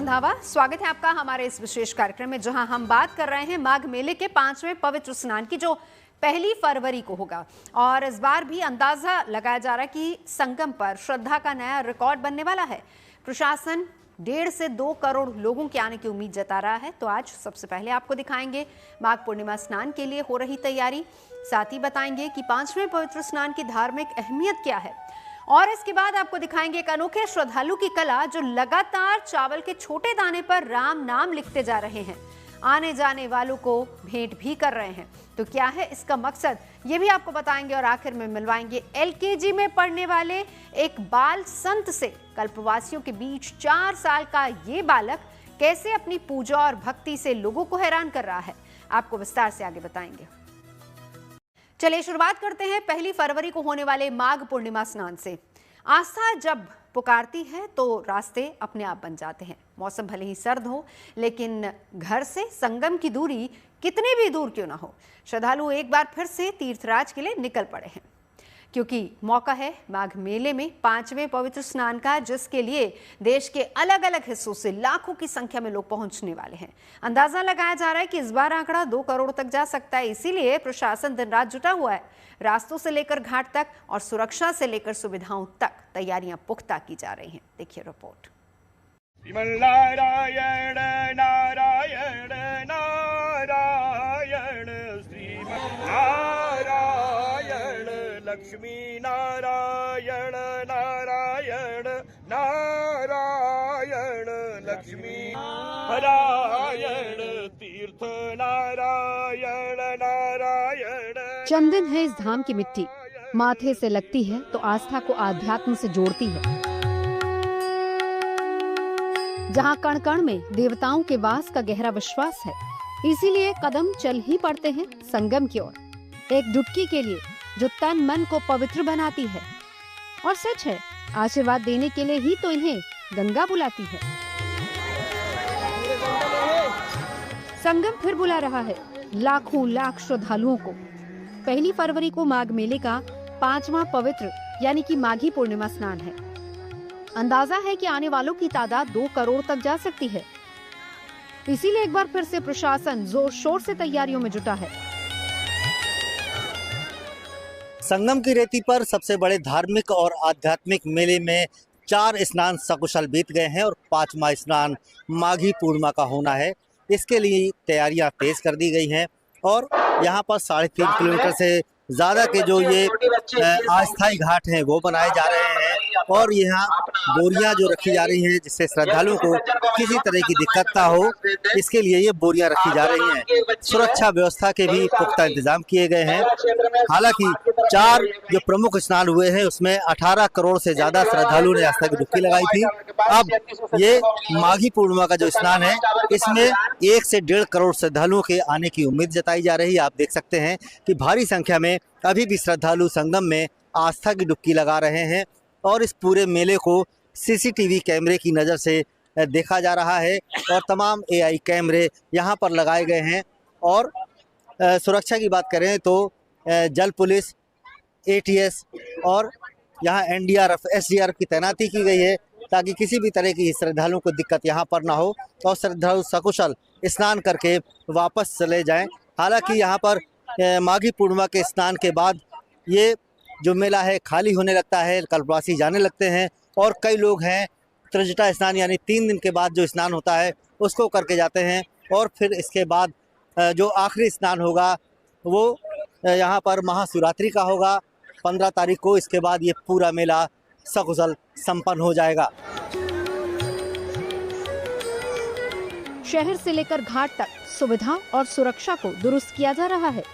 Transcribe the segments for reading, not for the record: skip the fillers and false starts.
रंधावा, स्वागत है आपका हमारे इस विशेष कार्यक्रम में, जहां हम बात कर रहे हैं माघ मेले के 5वें पवित्र स्नान की, जो 1 फरवरी को होगा। और इस बार भी अंदाजा लगाया जा रहा है कि संगम पर श्रद्धा का नया रिकॉर्ड बनने वाला है। प्रशासन 1.5 से 2 करोड़ लोगों के आने की उम्मीद जता रहा है। तो आज सबसे पहले आपको दिखाएंगे माघ पूर्णिमा स्नान के लिए हो रही तैयारी, साथ ही बताएंगे कि 5वें पवित्र स्नान की धार्मिक अहमियत क्या है, और इसके बाद आपको दिखाएंगे एक अनोखे श्रद्धालु की कला, जो लगातार चावल के छोटे दाने पर राम नाम लिखते जा रहे हैं, आने जाने वालों को भेंट भी कर रहे हैं। तो क्या है इसका मकसद, ये भी आपको बताएंगे। और आखिर में मिलवाएंगे LKG में पढ़ने वाले एक बाल संत से। कल्पवासियों के बीच 4 साल का ये बालक कैसे अपनी पूजा और भक्ति से लोगों को हैरान कर रहा है, आपको विस्तार से आगे बताएंगे। चलिए शुरुआत करते हैं 1 फरवरी को होने वाले माघ पूर्णिमा स्नान से। आस्था जब पुकारती है तो रास्ते अपने आप बन जाते हैं। मौसम भले ही सर्द हो, लेकिन घर से संगम की दूरी कितनी भी दूर क्यों ना हो, श्रद्धालु एक बार फिर से तीर्थराज के लिए निकल पड़े हैं, क्योंकि मौका है माघ मेले में 5वें पवित्र स्नान का, जिसके लिए देश के अलग अलग हिस्सों से लाखों की संख्या में लोग पहुंचने वाले हैं। अंदाजा लगाया जा रहा है कि इस बार आंकड़ा 2 करोड़ तक जा सकता है। इसीलिए प्रशासन दिन रात जुटा हुआ है। रास्तों से लेकर घाट तक और सुरक्षा से लेकर सुविधाओं तक तैयारियां पुख्ता की जा रही हैं। देखिए रिपोर्ट। नारायण नारायण नारायण नारायण लक्ष्मी नारायण नारायण नारायण लक्ष्मी नारायण तीर्थ नारायण नारायण। चंदन है इस धाम की मिट्टी, माथे से लगती है तो आस्था को आध्यात्म से जोड़ती है। जहाँ कण कण में देवताओं के वास का गहरा विश्वास है, इसीलिए कदम चल ही पड़ते हैं संगम की ओर, एक डुबकी के लिए जो तन मन को पवित्र बनाती है। और सच है, आशीर्वाद देने के लिए ही तो इन्हें गंगा बुलाती है। संगम फिर बुला रहा है लाखों लाख श्रद्धालुओं को। 1 फरवरी को माघ मेले का 5वां पवित्र यानी कि माघी पूर्णिमा स्नान है। अंदाजा है कि आने वालों की तादाद 2 करोड़ तक जा सकती है। इसीलिए एक बार फिर से प्रशासन जोर शोर से तैयारियों में जुटा है। संगम की रेती पर सबसे बड़े धार्मिक और आध्यात्मिक मेले में 4 स्नान सकुशल बीत गए हैं और 5वां स्नान माघी पूर्णिमा का होना है। इसके लिए तैयारियां तेज कर दी गई हैं और यहाँ पर 3.5 किलोमीटर से ज़्यादा के जो ये अस्थायी घाट हैं वो बनाए जा रहे हैं, और यहाँ बोरियां जो रखी जा रही हैं, जिससे श्रद्धालुओं को किसी तरह की दिक्कत ना हो, इसके लिए ये बोरियां रखी जा रही हैं। सुरक्षा व्यवस्था के भी पुख्ता इंतजाम किए गए हैं। हालांकि 4 जो प्रमुख स्नान हुए हैं उसमें 18 करोड़ से ज़्यादा श्रद्धालुओं ने आस्था की डुबकी लगाई थी। अब ये माघी पूर्णिमा का जो स्नान है, इसमें 1 से 1.5 करोड़ श्रद्धालुओं के आने की उम्मीद जताई जा रही है। आप देख सकते हैं कि भारी संख्या में अभी भी श्रद्धालु संगम में आस्था की डुबकी लगा रहे हैं, और इस पूरे मेले को CCTV कैमरे की नज़र से देखा जा रहा है, और तमाम AI कैमरे यहाँ पर लगाए गए हैं। और सुरक्षा की बात करें तो जल पुलिस, ATS और यहाँ NDRF, SDRF की तैनाती की गई है, ताकि किसी भी तरह की श्रद्धालुओं को दिक्कत यहाँ पर ना हो और श्रद्धालु सकुशल स्नान करके वापस चले जाएं। हालांकि यहाँ पर माघी पूर्णिमा के स्नान के बाद ये जो मेला है खाली होने लगता है, कल्पवासी जाने लगते हैं, और कई लोग हैं त्रिजटा स्नान यानी 3 दिन के बाद जो स्नान होता है उसको करके जाते हैं, और फिर इसके बाद जो आखिरी स्नान होगा वो यहाँ पर महाशिवरात्रि का होगा 15 तारीख को। इसके बाद ये पूरा मेला सकुशल संपन्न हो जाएगा। शहर से लेकर घाट तक सुविधा और सुरक्षा को दुरुस्त किया जा रहा है।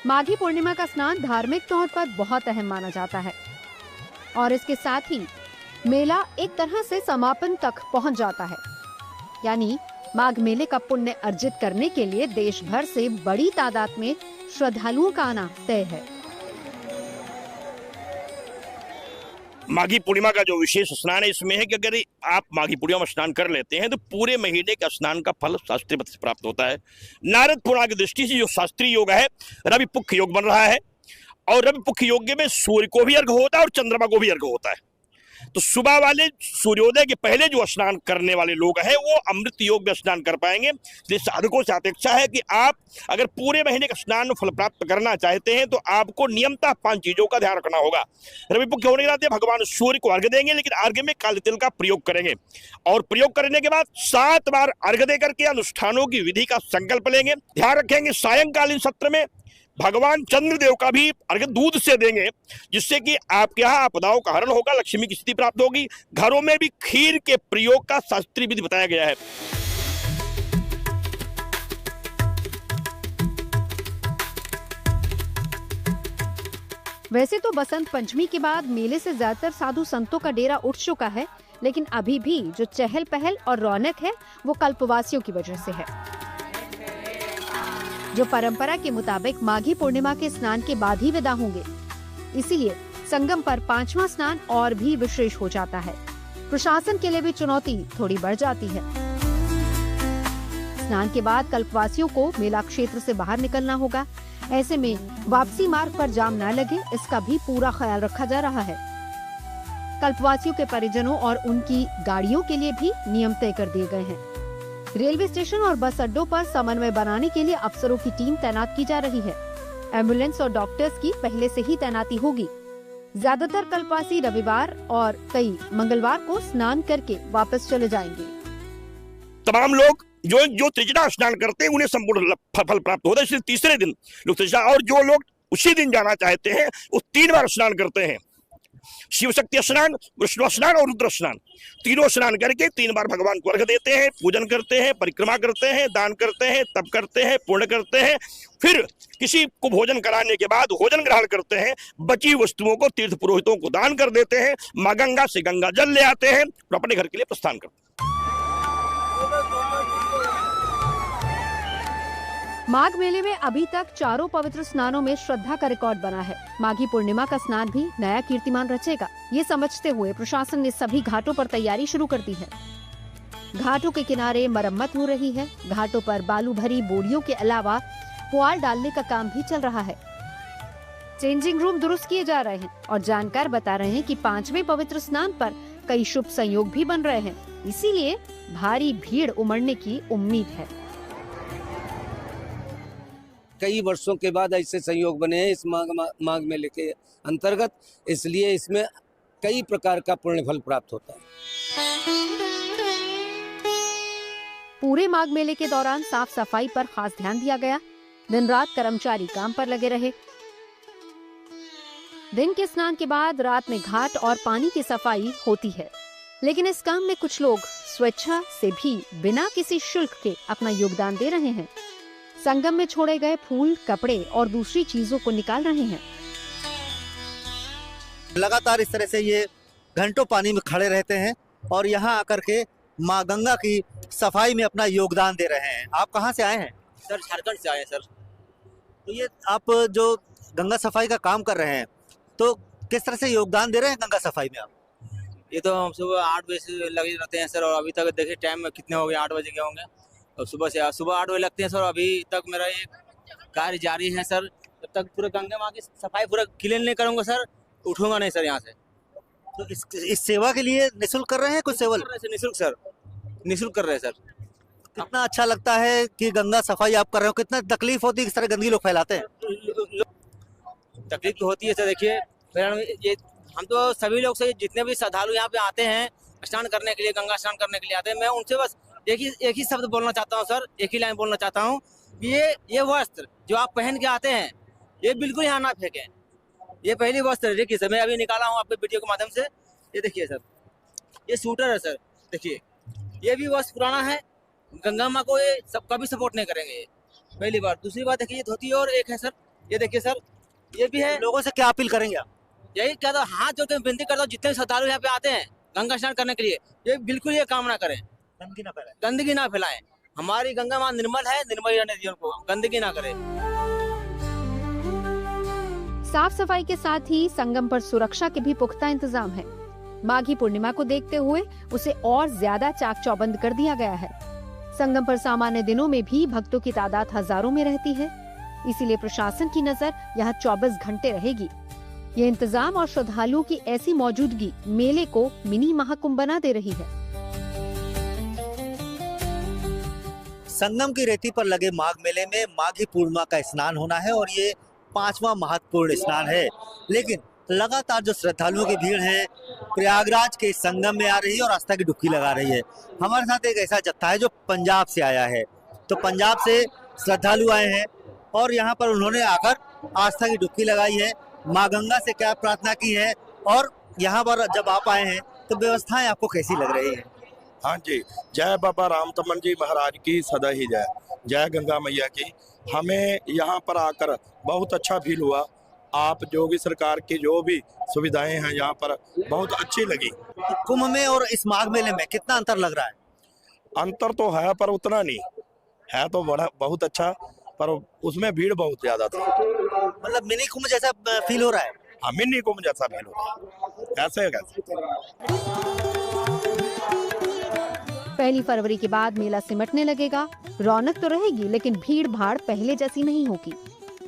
माघी पूर्णिमा का स्नान धार्मिक तौर पर बहुत अहम माना जाता है, और इसके साथ ही मेला एक तरह से समापन तक पहुंच जाता है। यानी माघ मेले का पुण्य अर्जित करने के लिए देश भर से बड़ी तादाद में श्रद्धालुओं का आना तय है। माघी पूर्णिमा का जो विशेष स्नान है इसमें है कि अगर आप माघी पूर्णिमा में स्नान कर लेते हैं तो पूरे महीने का स्नान का फल शास्त्रीय मत से प्राप्त होता है। नारद पुराण की दृष्टि से जो शास्त्रीय योग है रवि पुख्य योग बन रहा है, और रवि पुख्य योग में सूर्य को भी अर्घ होता है और चंद्रमा को भी अर्घ होता है। तो सुबह वाले सूर्योदय के पहले जो स्नान करने वाले लोग हैं वो अमृत योग में स्नान कर पाएंगे। इसलिए साधकों से अपेक्षा है कि आप अगर पूरे महीने का स्नान में फल प्राप्त करना चाहते हैं तो आपको नियमतः 5 चीजों का ध्यान रखना होगा। रवि पक्ष होने के नाते भगवान सूर्य को अर्घ्य देंगे, लेकिन अर्घ्य में काले तिल का प्रयोग करेंगे और प्रयोग करने के बाद 7 बार अर्घ्य देकर के अनुष्ठानों की विधि का संकल्प लेंगे। ध्यान रखेंगे सायंकालीन सत्र में भगवान चंद्रदेव का भी अर्घ्य दूध से देंगे, जिससे कि आपके यहाँ आपदाओं का हरण होगा, लक्ष्मी की स्थिति प्राप्त होगी। घरों में भी खीर के प्रयोग का शास्त्रीय विधि बताया गया है। वैसे तो बसंत पंचमी के बाद मेले से ज्यादातर साधु संतों का डेरा उठ चुका है, लेकिन अभी भी जो चहल पहल और रौनक है वो कल्पवासियों की वजह से है, जो परंपरा के मुताबिक माघी पूर्णिमा के स्नान के बाद ही विदा होंगे। इसीलिए संगम पर 5वां स्नान और भी विशेष हो जाता है। प्रशासन के लिए भी चुनौती थोड़ी बढ़ जाती है। स्नान के बाद कल्पवासियों को मेला क्षेत्र से बाहर निकलना होगा। ऐसे में वापसी मार्ग पर जाम न लगे, इसका भी पूरा ख्याल रखा जा रहा है। कल्पवासियों के परिजनों और उनकी गाड़ियों के लिए भी नियम तय कर दिए गए हैं। रेलवे स्टेशन और बस अड्डों पर समन्वय बनाने के लिए अफसरों की टीम तैनात की जा रही है। एम्बुलेंस और डॉक्टर्स की पहले से ही तैनाती होगी। ज्यादातर कल्पवासी रविवार और कई मंगलवार को स्नान करके वापस चले जाएंगे। तमाम लोग जो त्रिजटा स्नान करते हैं उन्हें संपूर्ण फल प्राप्त होता है, इसलिए तीसरे दिन लोग त्रिजटा, और जो लोग उसी दिन जाना चाहते हैं वो 3 बार स्नान करते हैं। शिव शक्ति स्नान, विष्णु स्नान और रुद्र स्नान, तीनों स्नान करके 3 बार भगवान को अर्घ्य देते हैं, पूजन करते हैं, परिक्रमा करते हैं, दान करते हैं, तप करते हैं, पुण्य करते हैं। फिर किसी को भोजन कराने के बाद भोजन ग्रहण करते हैं। बची वस्तुओं को तीर्थ पुरोहितों को दान कर देते हैं। माँ गंगा से गंगा जल ले आते हैं और अपने घर के लिए प्रस्थान करते हैं। माघ मेले में अभी तक 4 पवित्र स्नानों में श्रद्धा का रिकॉर्ड बना है। माघी पूर्णिमा का स्नान भी नया कीर्तिमान रचेगा। ये समझते हुए प्रशासन ने सभी घाटों पर तैयारी शुरू कर दी है। घाटों के किनारे मरम्मत हो रही है। घाटों पर बालू भरी बोरियों के अलावा पुआल डालने का काम भी चल रहा है। चेंजिंग रूम दुरुस्त किए जा रहे हैं और जानकार बता रहे हैं कि 5वें पवित्र स्नान पर कई शुभ संयोग भी बन रहे हैं, इसीलिए भारी भीड़ उमड़ने की उम्मीद है। कई वर्षों के बाद ऐसे संयोग बने हैं इस माघ मेले के अंतर्गत, इसलिए इसमें कई प्रकार का पुण्य फल प्राप्त होता है। पूरे माघ मेले के दौरान साफ सफाई पर खास ध्यान दिया गया। दिन रात कर्मचारी काम पर लगे रहे। दिन के स्नान के बाद रात में घाट और पानी की सफाई होती है, लेकिन इस काम में कुछ लोग स्वेच्छा से भी बिना किसी शुल्क के अपना योगदान दे रहे हैं। संगम में छोड़े गए फूल, कपड़े और दूसरी चीजों को निकाल रहे हैं। लगातार इस तरह से ये घंटों पानी में खड़े रहते हैं और यहाँ आकर के माँ गंगा की सफाई में अपना योगदान दे रहे हैं। आप कहाँ से आए हैं? सर झारखंड से आए हैं सर। तो ये आप जो गंगा सफाई का काम कर रहे हैं तो किस तरह से योगदान दे रहे हैं गंगा सफाई में आप? ये तो हम सुबह 8 बजे से लगे रहते हैं सर, और अभी तक देखिए टाइम में कितने हो गए, 8 बजे के होंगे। और सुबह 8 बजे लगते हैं सर। अभी तक मेरा ये कार्य जारी है सर। जब तक पूरे गंगा माँ की सफाई पूरा क्लीन नहीं करूँगा सर, उठूंगा नहीं सर यहाँ से। तो इस सेवा के लिए निःशुल्क कर रहे हैं कुछ सेवा? निःशुल्क सर, निःशुल्क कर रहे हैं सर। कितना अच्छा लगता है कि गंगा सफाई आप कर रहे हो। कितना तकलीफ होती है किस तरह गंदगी लोग फैलाते हैं? तकलीफ तो होती है सर। देखिए ये हम तो सभी लोग से, जितने भी श्रद्धालु यहाँ पे आते हैं स्नान करने के लिए, गंगा स्नान करने के लिए आते हैं, मैं उनसे बस एक ही शब्द बोलना चाहता हूँ सर, एक ही लाइन बोलना चाहता हूँ कि ये वस्त्र जो आप पहन के आते हैं ये बिल्कुल यहाँ ना फेंकें। ये पहली वस्त्र देखिए सर, मैं अभी निकाला हूँ आपके वीडियो के माध्यम से। ये देखिए सर, ये सूटर है सर। देखिए ये भी वस्त्र पुराना है, गंगा माँ को ये सब कभी सपोर्ट नहीं करेंगे। ये पहली बात। दूसरी बात देखिए, ये धोती और एक है सर, ये देखिए सर, ये भी है। लोगों से क्या अपील करेंगे आप? यही कहता हूँ, हाथ जोड़ के विनती करता हूँ, जितने श्रद्धालु यहाँ पे आते हैं गंगा स्नान करने के लिए, ये बिल्कुल ये काम ना करें, गंदगी ना फैलाएं। हमारी गंगा माँ निर्मल है, निर्मल रहने दीजिए उनको, गंदगी ना करें। साफ सफाई के साथ ही संगम पर सुरक्षा के भी पुख्ता इंतजाम है। माघी पूर्णिमा को देखते हुए उसे और ज्यादा चाक चौबंद कर दिया गया है। संगम पर सामान्य दिनों में भी भक्तों की तादाद हजारों में रहती है, इसीलिए प्रशासन की नजर यहाँ 24 घंटे रहेगी। ये इंतजाम और श्रद्धालुओं की ऐसी मौजूदगी मेले को मिनी महाकुंभ बना दे रही है। संगम की रेती पर लगे माघ मेले में माघी पूर्णिमा का स्नान होना है और ये 5वां महत्वपूर्ण स्नान है। लेकिन लगातार जो श्रद्धालुओं की भीड़ है प्रयागराज के संगम में आ रही है और आस्था की डुबकी लगा रही है। हमारे साथ एक ऐसा जत्था है जो पंजाब से आया है। तो पंजाब से श्रद्धालु आए हैं और यहाँ पर उन्होंने आकर आस्था की डुबकी लगाई है, माँ गंगा से क्या प्रार्थना की है और यहाँ पर जब आप आए हैं तो व्यवस्थाएं आपको कैसी लग रही है? हाँ जी, जय बाबा राम तमन जी महाराज की सदा ही जय, जय गंगा मैया की। हमें यहाँ पर आकर बहुत अच्छा फील हुआ। आप योगी सरकार की जो भी सुविधाएं हैं यहाँ पर बहुत अच्छी लगी। कुंभ में और इस माघ मेले में कितना अंतर लग रहा है? अंतर तो है पर उतना नहीं है, तो बड़ा बहुत अच्छा, पर उसमें भीड़ बहुत ज्यादा थी। मतलब मिनी कुंभ जैसा फील हो रहा है? हाँ, मिनी कुंभ जैसा फील हो रहा है। कैसे पहली फरवरी के बाद मेला सिमटने लगेगा। रौनक तो रहेगी लेकिन भीड़ भाड़ पहले जैसी नहीं होगी।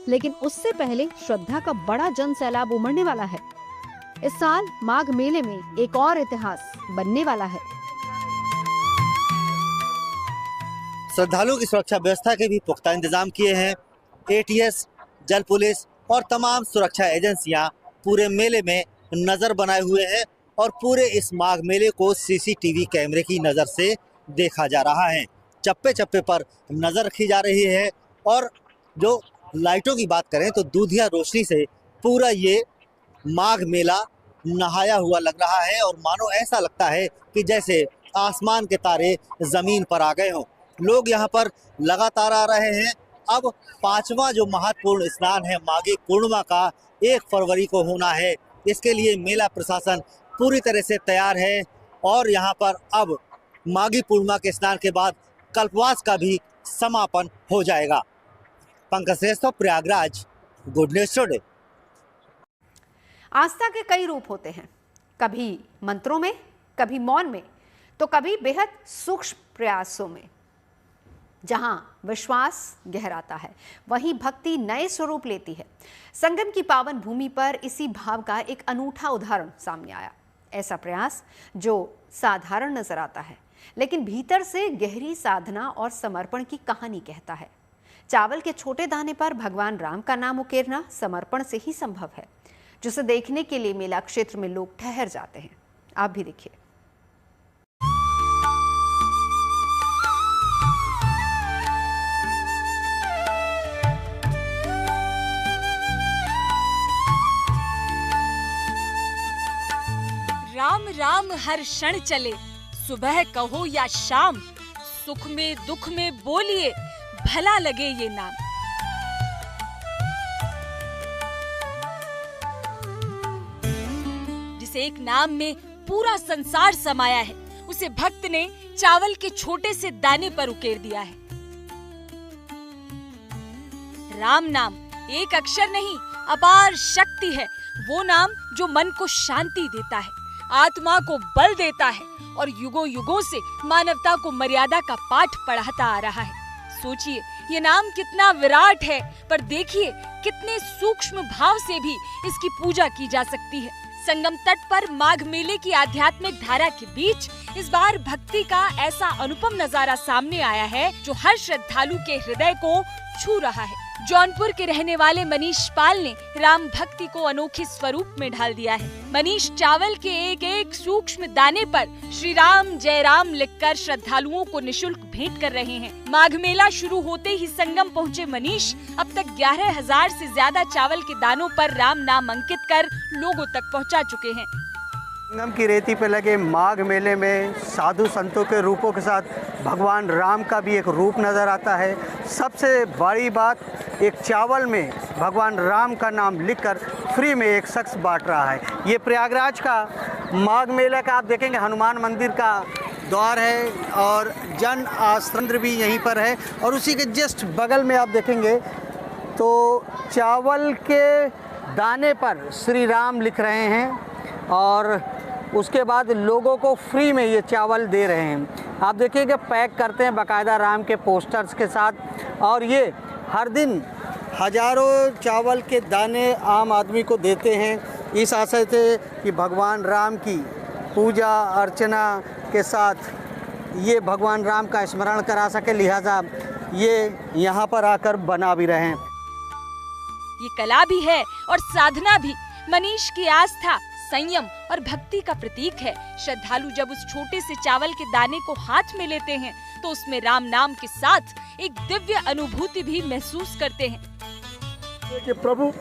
लेकिन उससे पहले श्रद्धा का बड़ा जन सैलाब उमड़ने वाला है। इस साल माघ मेले में एक और इतिहास बनने वाला है। श्रद्धालुओं की सुरक्षा व्यवस्था के भी पुख्ता इंतजाम किए हैं। एटीएस, जल पुलिस और तमाम सुरक्षा एजेंसियां पूरे मेले में नजर बनाए हुए हैं और पूरे इस माघ मेले को सीसीटीवी कैमरे की नजर से देखा जा रहा है। चप्पे चप्पे पर नजर रखी जा रही है और जो लाइटों की बात करें तो दूधिया रोशनी से पूरा ये माघ मेला नहाया हुआ लग रहा है और मानो ऐसा लगता है कि जैसे आसमान के तारे जमीन पर आ गए हों। लोग यहाँ पर लगातार आ रहे हैं। अब 5वां जो महत्वपूर्ण स्नान है माघी पूर्णिमा का 1 फरवरी को होना है। इसके लिए मेला प्रशासन पूरी तरह से तैयार है और यहाँ पर अब माघी पूर्णिमा के स्नान के बाद कल्पवास का भी समापन हो जाएगा। पंकज श्रेष्ठ, प्रयागराज, गुड न्यूज टुडे। आस्था के कई रूप होते हैं, कभी मंत्रों में, कभी मौन में, तो कभी बेहद सूक्ष्म प्रयासों में। जहां विश्वास गहराता है वहीं भक्ति नए स्वरूप लेती है। संगम की पावन भूमि पर इसी भाव का एक अनूठा उदाहरण सामने आया। ऐसा प्रयास जो साधारण नजर आता है लेकिन भीतर से गहरी साधना और समर्पण की कहानी कहता है। चावल के छोटे दाने पर भगवान राम का नाम उकेरना समर्पण से ही संभव है, जिसे देखने के लिए मेला क्षेत्र में लोग ठहर जाते हैं। आप भी देखिए। राम राम हर क्षण चले, सुबह कहो या शाम, सुख में दुख में बोलिए, भला लगे ये नाम। जिसे एक नाम में पूरा संसार समाया है, उसे भक्त ने चावल के छोटे से दाने पर उकेर दिया है। राम नाम एक अक्षर नहीं, अपार शक्ति है। वो नाम जो मन को शांति देता है, आत्मा को बल देता है और युगों युगों से मानवता को मर्यादा का पाठ पढ़ाता आ रहा है। सोचिए, ये नाम कितना विराट है, पर देखिए कितने सूक्ष्म भाव से भी इसकी पूजा की जा सकती है। संगम तट पर माघ मेले की आध्यात्मिक धारा के बीच इस बार भक्ति का ऐसा अनुपम नजारा सामने आया है जो हर श्रद्धालु के हृदय को छू रहा है। जौनपुर के रहने वाले मनीष पाल ने राम भक्ति को अनोखे स्वरूप में ढाल दिया है। मनीष चावल के एक एक सूक्ष्म दाने पर श्री राम जय राम लिखकर श्रद्धालुओं को निशुल्क भेंट कर रहे हैं। माघ मेला शुरू होते ही संगम पहुंचे मनीष अब तक 11,000 से ज्यादा चावल के दानों पर राम नाम अंकित कर लोगों तक पहुंचा चुके हैं। संगम की रेती पर लगे माघ मेले में साधु संतों के रूपों के साथ भगवान राम का भी एक रूप नज़र आता है। सबसे बड़ी बात, एक चावल में भगवान राम का नाम लिखकर फ्री में एक शख्स बांट रहा है। ये प्रयागराज का माघ मेला का आप देखेंगे हनुमान मंदिर का द्वार है और जन आश्रम भी यहीं पर है और उसी के जस्ट बगल में आप देखेंगे तो चावल के दाने पर श्री राम लिख रहे हैं और उसके बाद लोगों को फ्री में ये चावल दे रहे हैं। आप देखिएगा पैक करते हैं बाकायदा राम के पोस्टर्स के साथ और ये हर दिन हजारों चावल के दाने आम आदमी को देते हैं इस आशय से कि भगवान राम की पूजा अर्चना के साथ ये भगवान राम का स्मरण करा सके, लिहाजा ये यहाँ पर आकर बना भी रहे हैं। ये कला भी है और साधना भी। मनीष की आस्था, संयम और भक्ति का प्रतीक है। श्रद्धालु जब उस छोटे से चावल के दाने को हाथ में लेते हैं तो उसमें राम नाम के साथ एक दिव्य अनुभूति भी महसूस करते हैं कि प्रभु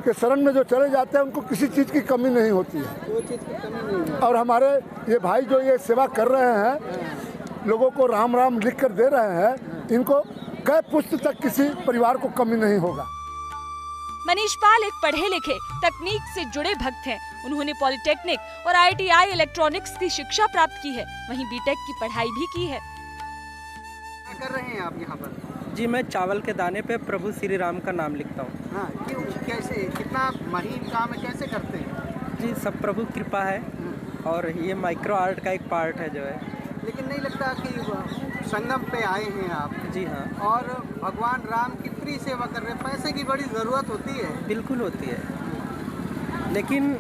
के शरण में जो चले जाते हैं उनको किसी चीज की कमी नहीं होती है, कोई चीज़ की कमी नहीं है। और हमारे ये भाई जो ये सेवा कर रहे हैं, लोगों को राम राम लिख कर दे रहे हैं, इनको कई पुष्ट तक किसी परिवार को कमी नहीं होगा। मनीष पाल एक पढ़े लिखे तकनीक से जुड़े भक्त हैं। उन्होंने पॉलिटेक्निक और ITI इलेक्ट्रॉनिक्स की शिक्षा प्राप्त की है, वहीं बीटेक की पढ़ाई भी की है। क्या कर रहे हैं आप यहाँ पर? जी, मैं चावल के दाने पे प्रभु श्री राम का नाम लिखता हूँ। हाँ, क्यों, कैसे, कितना महीन काम है, कैसे करते हैं? जी, सब प्रभु कृपा है और ये माइक्रो आर्ट का एक पार्ट है जो है। लेकिन नहीं लगता कि संगम पे आए हैं आप? जी हाँ, और भगवान राम की फ्री सेवा कर रहे हैं, पैसे की बड़ी ज़रूरत होती है। बिल्कुल होती है, लेकिन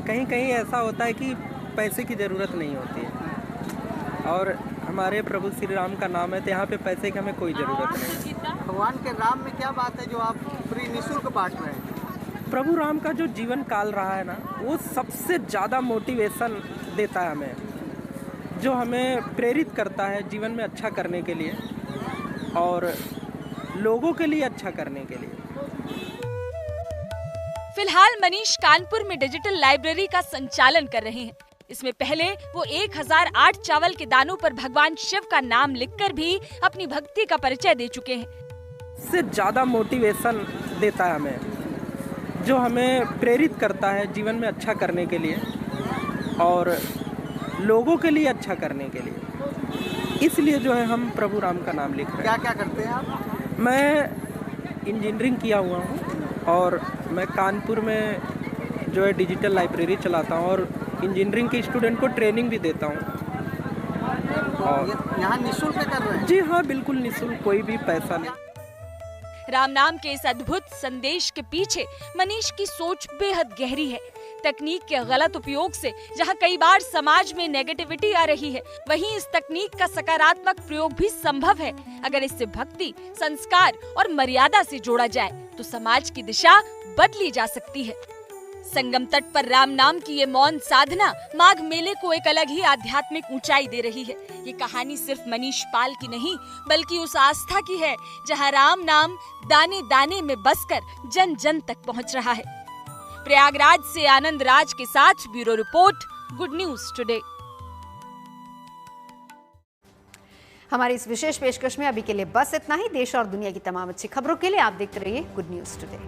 कहीं कहीं ऐसा होता है कि पैसे की ज़रूरत नहीं होती है और हमारे प्रभु श्री राम का नाम है तो यहाँ पे पैसे की हमें कोई ज़रूरत नहीं। भगवान के राम में क्या बात है जो आप फ्री निःशुल्क बांट रहे हैं? प्रभु राम का जो जीवन काल रहा है ना, वो सबसे ज़्यादा मोटिवेशन देता है हमें, जो हमें प्रेरित करता है जीवन में अच्छा करने के लिए और लोगों के लिए अच्छा करने के लिए। फिलहाल मनीष कानपुर में डिजिटल लाइब्रेरी का संचालन कर रहे हैं। इसमें पहले वो 1008 चावल के दानों पर भगवान शिव का नाम लिखकर भी अपनी भक्ति का परिचय दे चुके हैं। इससे ज़्यादा मोटिवेशन देता है हमें, जो हमें प्रेरित करता है जीवन में अच्छा करने के लिए और लोगों के लिए अच्छा करने के लिए। इसलिए जो है हम प्रभु राम का नाम लिख रहे हैं। क्या क्या करते हैं आप? मैं इंजीनियरिंग किया हुआ हूँ और मैं कानपुर में जो है डिजिटल लाइब्रेरी चलाता हूँ और इंजीनियरिंग के स्टूडेंट को ट्रेनिंग भी देता हूँ। और यहाँ निःशुल्क कर रहे हैं? जी हाँ, बिल्कुल निःशुल्क, कोई भी पैसा नहीं। राम नाम के इस अद्भुत संदेश के पीछे मनीष की सोच बेहद गहरी है। तकनीक के गलत उपयोग से जहां कई बार समाज में नेगेटिविटी आ रही है, वहीं इस तकनीक का सकारात्मक प्रयोग भी संभव है। अगर इससे भक्ति, संस्कार और मर्यादा से जोड़ा जाए तो समाज की दिशा बदली जा सकती है। संगम तट पर राम नाम की ये मौन साधना माघ मेले को एक अलग ही आध्यात्मिक ऊंचाई दे रही है। ये कहानी सिर्फ मनीष पाल की नहीं, बल्कि उस आस्था की है जहां राम नाम दाने दाने में बसकर जन जन तक पहुंच रहा है। प्रयागराज से आनंद राज के साथ bureau report, good news today. हमारी इस विशेष पेशकश में अभी के लिए बस इतना ही। देश और दुनिया की तमाम अच्छी खबरों के लिए आप देखते रहिए गुड न्यूज टुडे।